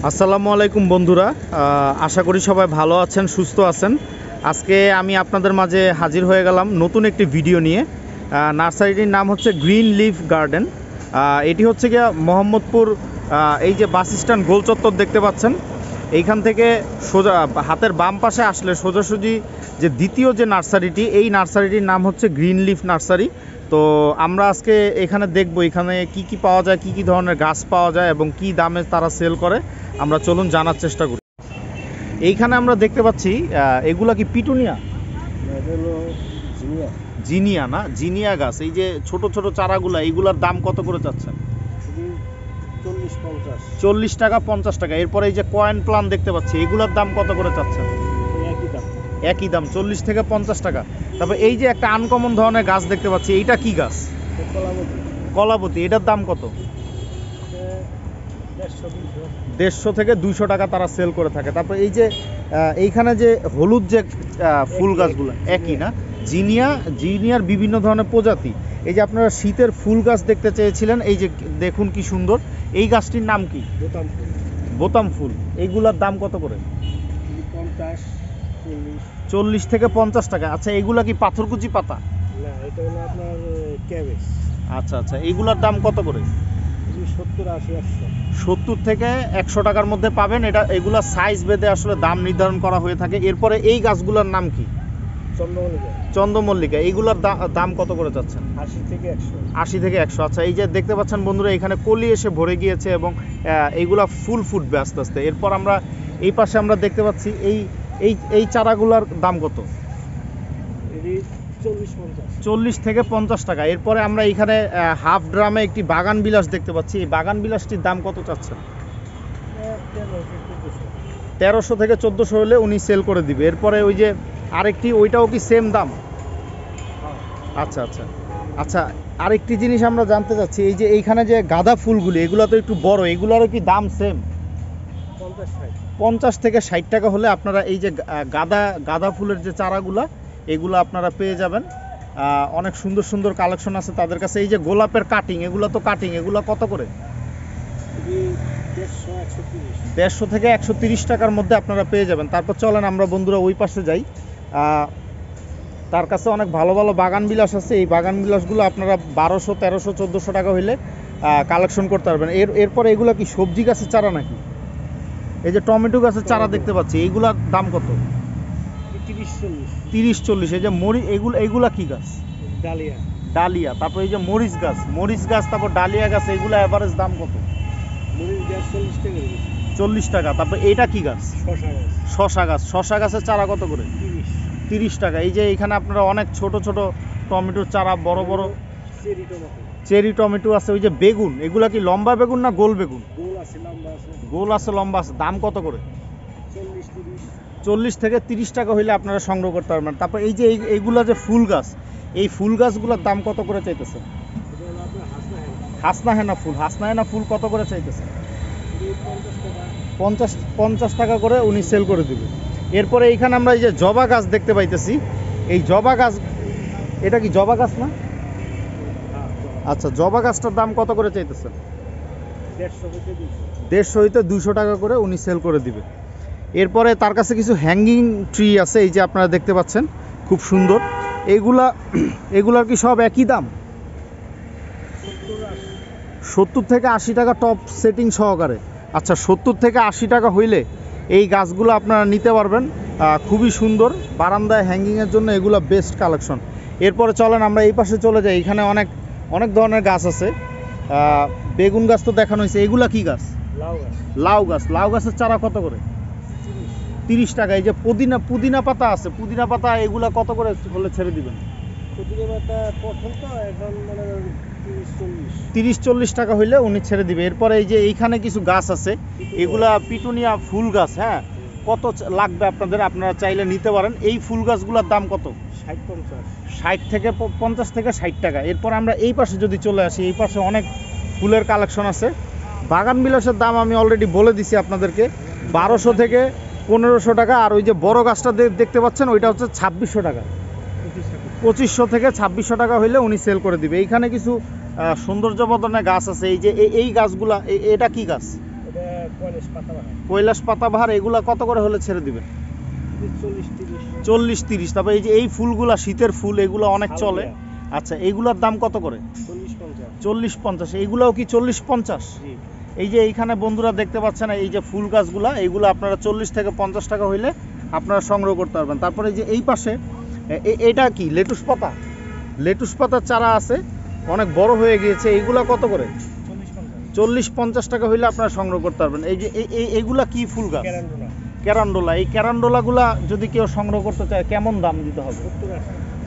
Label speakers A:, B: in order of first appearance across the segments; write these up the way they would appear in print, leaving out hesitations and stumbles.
A: আসসালামু আলাইকুম বন্ধুরা, আশা করি সবাই ভালো আছেন, সুস্থ আছেন। আজকে আমি আপনাদের মাঝে হাজির হয়ে গেলাম নতুন একটি ভিডিও নিয়ে। নার্সারিটির নাম হচ্ছে গ্রিন লিফ গার্ডেন। এটি হচ্ছে গিয়ে মোহাম্মদপুর, এই যে বাস স্ট্যান্ড গোল চত্বর দেখতে পাচ্ছেন, এইখান থেকে সোজা হাতের বাম পাশে আসলে সোজাসুজি যে দ্বিতীয় যে নার্সারিটি, এই নার্সারিটির নাম হচ্ছে গ্রিন লিফ নার্সারি। তো আমরা আজকে এখানে দেখব এখানে কি কি পাওয়া যায়, কি কি ধরনের গাছ পাওয়া যায় এবং কি দামে তারা সেল করে। আমরা চলুন জানার চেষ্টা করি। এইখানে আমরা দেখতে পাচ্ছি এগুলা কি পিটুনিয়া? জিনিয়া না, জিনিয়া গাছ। এই যে ছোট ছোট চারাগুলা, এইগুলার দাম কত করে চাচ্ছেন? 40 টাকা 50 টাকা। এরপরে এই যে কয়েন প্লান দেখতে পাচ্ছি, এগুলার দাম কত করে চাচ্ছেন? একই দাম 40 থেকে 50 টাকা। তারপর এই যে একটা আনকমন ধরনের গাছ দেখতে পাচ্ছি, এইটা কি গাছ? কলাবতী। এটার দাম কত? 150 থেকে 200 টাকা তারা সেল করে থাকে। তারপর এই যে এইখানে যে হলুদ যে ফুল গাছগুলো, একই না? জিনিয়ার বিভিন্ন ধরনের প্রজাতি। এই যে আপনারা শীতের ফুল গাছ দেখতে চেয়েছিলেন, এই যে দেখুন কি সুন্দর। এই গাছটির নাম কি? বোতাম ফুল। এইগুলার দাম কত করে? 40 থেকে 50 টাকা। আচ্ছা, এইগুলা কি পাথরকুচি পাতা?
B: না, এটা হলো আপনার ক্যাবেজ।
A: আচ্ছা আচ্ছা, এইগুলার দাম কত করে? 70 থেকে 100 টাকার মধ্যে পাবেন। এগুলা সাইজ ভেদে আসলে দাম নির্ধারণ করা হয়ে থাকে। এরপরে এই গাছগুলোর নাম কি? চন্দ্রমল্লিকা। এইগুলোর দাম কত করে যাচ্ছেন? 80 থেকে 100। আচ্ছা, এই যে দেখতে পাচ্ছেন বন্ধুরা, এখানে কলি এসে ভরে গিয়েছে এবং এইগুলা ফুল ফুটবে আস্তে আস্তে। এরপর আমরা এই পাশে আমরা দেখতে পাচ্ছি এই চারাগুলোর দাম কত? 40 থেকে 50 টাকা। এরপরে আমরা এখানে হাফ ড্রামে একটি বাগান বিলাস দেখতে পাচ্ছি। এই বাগান বিলাসটির দাম কত চাচ্ছেন? 1300 থেকে 1400 হলে উনি সেল করে দিবে। এরপরে ওই যে আরেকটি, ওইটাও কি সেম দাম? আচ্ছা আচ্ছা আচ্ছা, আরেকটি জিনিস আমরা জানতে চাচ্ছি, এই যে এইখানে যে গাঁদা ফুলগুলি, এগুলো তো একটু বড়, এগুলোরও কি দাম সেম? 50 থেকে 60 টাকা হলে আপনারা এই যে গাঁদা ফুলের যে চারাগুলা, এগুলো আপনারা পেয়ে যাবেন। অনেক সুন্দর সুন্দর কালেকশন আছে তাদের কাছে। এই যে গোলাপের কাটিং, এগুলো তো কাটিং, এগুলো কত করে? 150 থেকে 130 টাকার মধ্যে আপনারা পেয়ে যাবেন। তারপর চলেন আমরা বন্ধুরা ওই পাশে যাই। তার কাছে অনেক ভালো ভালো বাগান বিলাস আছে। এই বাগান বিলাসগুলো আপনারা 1200, 1300, 1400 টাকা হইলে কালেকশন করতে পারবেন। এরপরে এগুলো কি সবজি গাছের চারা নাকি? এই যে টমেটো গাছের চারা দেখতে পাচ্ছি, এইগুলার দাম কত? 30-40। এই যে এইগুলা কি গাছ? ডালিয়া। তারপর এই যে মরিচ গাছ, তারপর ডালিয়া গাছ, এইগুলা এভারেজ দাম কত? 40 টাকা। তারপর এইটা কি গাছ? শশা গাছের চারা কত করে? 30 টাকা। এই যে এখানে আপনারা অনেক ছোট ছোট টমেটোর চারা, বড় বড় চেরি টমেটো আছে। ওই যে বেগুন, এগুলা কি লম্বা বেগুন না গোল বেগুন? গোল আছে, লম্বা আছে। দাম কত করে? 40 থেকে 30 টাকা হইলে আপনারা সংগ্রহ করতে পারবেন। তারপর এই যে এইগুলা যে ফুল গাছ, এই ফুল গাছগুলোর দাম কত করে চাইতেছে? হাসনাহেনা ফুল কত করে চাইতেছে? 50 টাকা করে উনি সেল করে দিবে। এরপরে এইখানে আমরা এই যে জবা গাছ দেখতে পাইতেছি। এই জবা গাছ, এটা কি জবা গাছ না? আচ্ছা, জবা গাছটার দাম কত করে চাইতেছেন? 150 হইতে 200 টাকা করে উনি সেল করে দিবে। এরপরে তার কাছে কিছু হ্যাঙ্গিং ট্রি আছে, এই যে আপনারা দেখতে পাচ্ছেন, খুব সুন্দর। এগুলার কি সব একই দাম? 70 থেকে 80 টাকা টপ সেটিং সহকারে। আচ্ছা, 70 থেকে 80 টাকা হইলে এই গাছগুলো আপনারা নিতে পারবেন। খুবই সুন্দর, বারান্দায় হ্যাঙ্গিংয়ের জন্য এগুলো বেস্ট কালেকশন। এরপরে চলেন আমরা এই পাশে চলে যাই। এখানে অনেক ধরনের গাছ আছে। বেগুন গাছ তো দেখানো হয়েছে। এগুলা কি গাছ? লাউ গাছের চারা কত করে? 30 টাকা। এই যে পুদিনা পাতা আছে, পুদিনা পাতা, এগুলা কত করে হলে ছেড়ে দিবেন? 30-40 টাকা হইলে উনি ছেড়ে দিবে। এরপরে এই যে এইখানে কিছু গাছ আছে, এগুলা পিটুনিয়া ফুল গাছ। হ্যাঁ, কত লাগবে আপনাদের? আপনারা চাইলে নিতে পারেন। এই ফুল গাছগুলোর দাম কত? 60 থেকে 50 থেকে 60 টাকা। এরপর আমরা এই পাশে যদি চলে আসি, এই পাশে অনেক ফুলের কালেকশন আছে। বাগান বিলাসের দাম আমি অলরেডি বলে দিছি আপনাদেরকে, 1200 থেকে 1500 টাকা। আর ওই যে বড় গাছটা দেখতে পাচ্ছেন, ওইটা হচ্ছে 2600 টাকা। 2500 থেকে 2600 টাকা হইলে উনি সেল করে দিবে। এইখানে কিছু সৌন্দর্যবর্ধনের গাছ আছে। এই যে এই গাছগুলা, এটা কি গাছ?
B: পলাশ পাতাবাহার
A: কৈলাস পাতাবাহার এগুলা কত করে হলে ছেড়ে দিবেন?
B: 40-30
A: 40-30। তারপর এই যে এই ফুলগুলা শীতের ফুল, এগুলো অনেক চলে। আচ্ছা, এইগুলার দাম কত করে?
B: 40-50
A: 40-50। এইগুলাও কি 40-50?
B: জি।
A: এই যে এইখানে বন্ধুরা দেখতে পাচ্ছেন এই যে ফুল গাছগুলা, এইগুলো আপনারা 40 থেকে 50 টাকা হইলে আপনারা সংগ্রহ করতে পারবেন। তারপরে এই যে এই পাশে এটা কি লেটুস পাতা? লেটুস পাতার চারা আছে, অনেক বড় হয়ে গিয়েছে। এইগুলা কত করে? 40-50 টাকা হইলে আপনারা সংগ্রহ করতে পারবেন। এই যে এইগুলা কি ফুল গাছ? ক্যারান্ডোলা। এই ক্যারান্ডোলাগুলা যদি কেউ সংগ্রহ করতে চায় কেমন দাম দিতে হবে?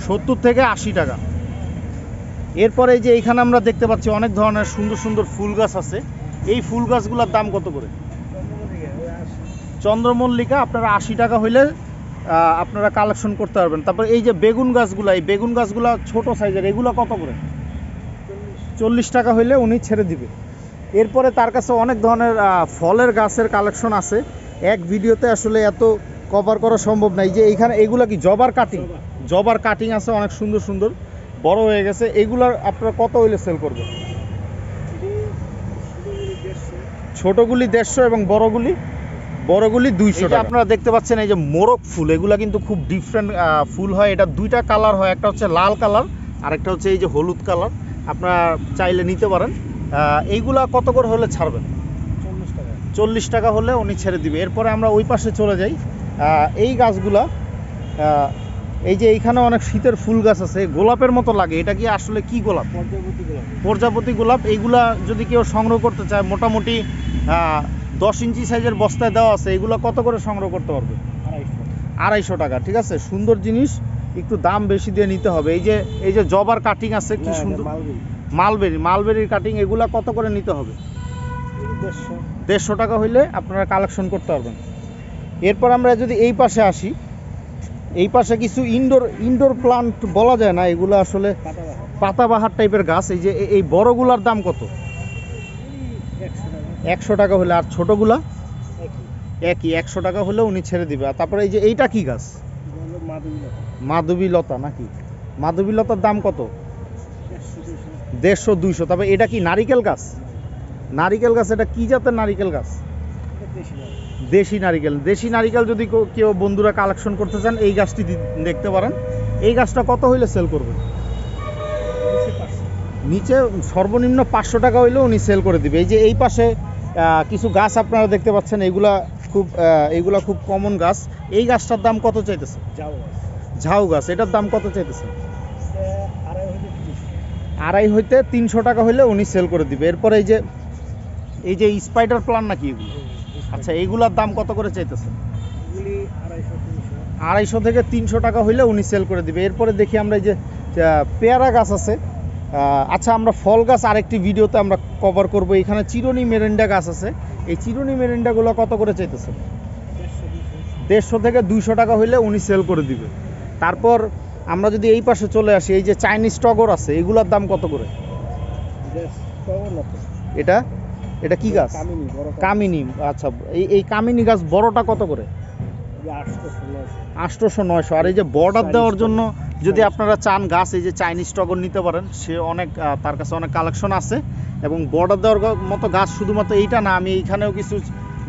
A: 70 থেকে 80 টাকা। এরপরে এই যে এইখানে আমরা দেখতে পাচ্ছি অনেক ধরনের সুন্দর সুন্দর ফুল গাছ আছে। এই ফুল গাছগুলোর দাম কত করে? চন্দ্রমল্লিকা আপনারা 80 টাকা হইলে আপনারা কালেকশন করতে পারবেন। তারপর এই যে বেগুন গাছগুলা, এই বেগুন গাছগুলা ছোট সাইজের, এগুলো কত করে? 40 টাকা হইলে উনি ছেড়ে দিবে। এরপরে তার কাছে অনেক ধরনের ফলের গাছের কালেকশন আছে, এক ভিডিওতে আসলে এত কভার করা সম্ভব নাই। যে এইখানে এগুলা কি জবার কাটিং? জবার কাটিং আছে অনেক সুন্দর সুন্দর, বড় হয়ে গেছে। এগুলার আপনারা কত হইলে সেল করবেন? ছোটগুলি 150 এবং বড়গুলি 200 টাকা। আপনারা দেখতে পাচ্ছেন এই যে মোরগ ফুল, এগুলা কিন্তু খুব ডিফারেন্ট ফুল হয়। এটা দুইটা কালার হয়, একটা হচ্ছে লাল কালার আর একটা হচ্ছে এই যে হলুদ কালার। আপনারা চাইলে নিতে পারেন। এইগুলা কত করে হলে ছাড়বেন? 40 টাকা হলে উনি ছেড়ে দিবে। এরপরে আমরা ওই পাশে চলে যাই। এই গাছগুলা, এই যে এইখানে অনেক শীতের ফুল গাছ আছে, গোলাপের মতো লাগে। এটা কি আসলে কি গোলাপ? প্রজাপতি গোলাপ। এইগুলা যদি কেউ সংগ্রহ করতে চায়, মোটামুটি 10 ইঞ্চি সাইজের বস্তায় দেওয়া আছে। এগুলো কত করে সংগ্রহ করতে পারবে? 250 টাকা। ঠিক আছে, সুন্দর জিনিস, একটু দাম বেশি দিয়ে নিতে হবে। এই যে জবার কাটিং আছে, কি সুন্দর। মালবেরির কাটিং, এগুলা কত করে নিতে হবে? 150 টাকা হইলে আপনারা কালেকশন করতে পারবেন। এরপর আমরা যদি এই পাশে আসি, এই পাশে কিছু ইনডোর প্লান্ট বলা যায় না, এগুলো আসলে পাতাবাহার টাইপের গাছ। এই যে এই বড়গুলার দাম কত? 100 টাকা হলে। আর ছোটগুলা একই 100 টাকা হলে উনি ছেড়ে দিবে। আর তারপরে এই যে এইটা কি গাছ? মাধবীলতা নাকি? মাধবীলতার দাম কত? 150-200। তবে এটা কি নারিকেল গাছ? নারিকেল গাছ। এটা কি জাতের নারিকেল গাছ? দেশি নারিকেল। দেশি নারিকেল যদি কেউ বন্ধুরা কালেকশন করতে চান, এই গাছটি দেখতে পারেন। এই গাছটা কত হইলে সেল করবে? নিচে সর্বনিম্ন 500 টাকা হইলে উনি সেল করে দিবে। এই যে এই পাশে কিছু গাছ আপনারা দেখতে পাচ্ছেন, এইগুলা খুব কমন গাছ। এই গাছটার দাম কত চাইতেছে? ঝাউ গাছ। এটার দাম কত চাইতেছে? 250 হইতে 300 টাকা হইলে উনি সেল করে দিবে। এরপরে এই যে স্পাইডার প্লান্ট নাকি এগুলো? আচ্ছা, এইগুলার দাম কত করে চাইতেছে? 250 থেকে 300 টাকা হইলে উনি সেল করে দিবে। এরপরে দেখি আমরা এই যে পেয়ারা গাছ আছে। আচ্ছা, আমরা ফল গাছ আরেকটি ভিডিওতে আমরা কভার করব। এখানে চিরুনি মেরিন্ডা গাছ আছে। এই চিরুনি মেরিন্ডাগুলো কত করে চাইতেছে? 150 থেকে 200 টাকা হইলে উনি সেল করে দিবে। তারপর আমরা যদি এই পাশে চলে আসি, এই যে চাইনিজ টগর আছে, এগুলোর দাম কত করে? এটা কি গাছ? কামিনী। আচ্ছা, এই কামিনী গাছ বড়টা কত করে? 800-900। আর এই যে বর্ডার দেওয়ার জন্য যদি আপনারা চান গাছ, এই যে চাইনিজ টগর নিতে পারেন। সে তার কাছে অনেক কালেকশন আছে। এবং বর্ডার দেওয়ার মতো গাছ শুধুমাত্র এইটা না, আমি এইখানেও কিছু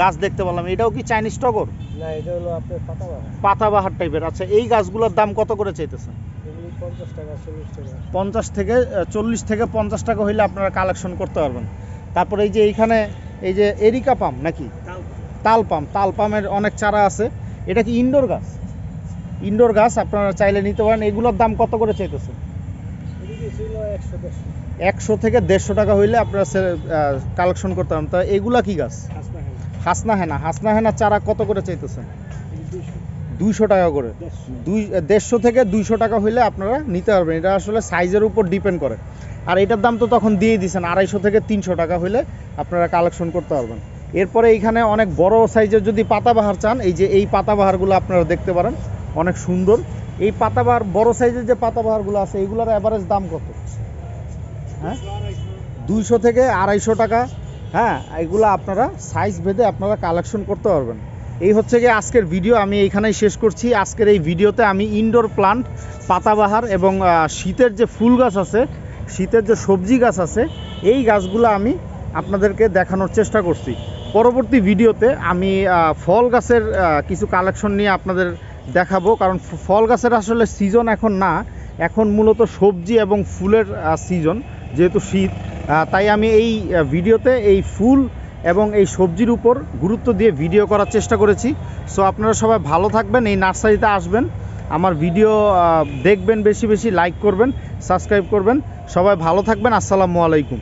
A: গাছ দেখতে পেলাম। এটাও কি চাইনিজ টগর?
B: না, এটা হলো আপনার
A: পাতাবাহার টাইপের। আচ্ছা, এই গাছগুলোর দাম কত করে চাইতেছেন? 50 থেকে 40 থেকে 50 টাকা হইলে আপনারা কালেকশন করতে পারবেন। তারপরে এই যে এইখানে এই যে এরিকা পাম নাকি? তাল পামের অনেক চারা আছে। এটা কি ইনডোর গাছ? আপনারা চাইলে নিতে পারেন। এগুলোর দাম কত করে চাইতেছে? 100 থেকে 150 টাকা হইলে আপনারা কালেকশন করতে পারেন। তা এগুলা কি গাছ? হাসনা হেনা চারা কত করে চাইতেছেন? 200 টাকা করে। 150 থেকে 200 টাকা হইলে আপনারা নিতে পারবেন। এটা আসলে সাইজের উপর ডিপেন্ড করে। আর এটার দাম তো তখন দিয়ে দিয়েছেন, 250 থেকে 300 টাকা হইলে আপনারা কালেকশন করতে পারবেন। এরপরে এইখানে অনেক বড় সাইজের যদি পাতাবাহার চান, এই যে এই পাতাবাহারগুলো আপনারা দেখতে পারেন, অনেক সুন্দর। এই পাতাবাহার বড় সাইজের যে পাতাবাহারগুলো আছে, এইগুলোর অ্যাভারেজ দাম কত? হ্যাঁ, 200 থেকে 250 টাকা। হ্যাঁ, এগুলো আপনারা সাইজ ভেদে আপনারা কালেকশন করতে পারবেন। এই হচ্ছে গিয়ে আজকের ভিডিও। আমি এইখানেই শেষ করছি। আজকের এই ভিডিওতে আমি ইনডোর প্লান্ট, পাতাবাহার এবং শীতের যে ফুল গাছ আছে, শীতের যে সবজি গাছ আছে, এই গাছগুলো আমি আপনাদেরকে দেখানোর চেষ্টা করছি। পরবর্তী ভিডিওতে আমি ফল গাছের কিছু কালেকশন নিয়ে আপনাদের দেখাবো, কারণ ফল গাছের আসলে সিজন এখন না, এখন মূলত সবজি এবং ফুলের সিজন, যেহেতু শীত। তাই আমি এই ভিডিওতে এই ফুল এবং এই সবজির উপর গুরুত্ব দিয়ে ভিডিও করার চেষ্টা করেছি। সো আপনারা সবাই ভালো থাকবেন, এই নার্সারিতে আসবেন, আমার ভিডিও দেখবেন, বেশি বেশি লাইক করবেন, সাবস্ক্রাইব করবেন। সবাই ভালো থাকবেন। আসসালামু আলাইকুম।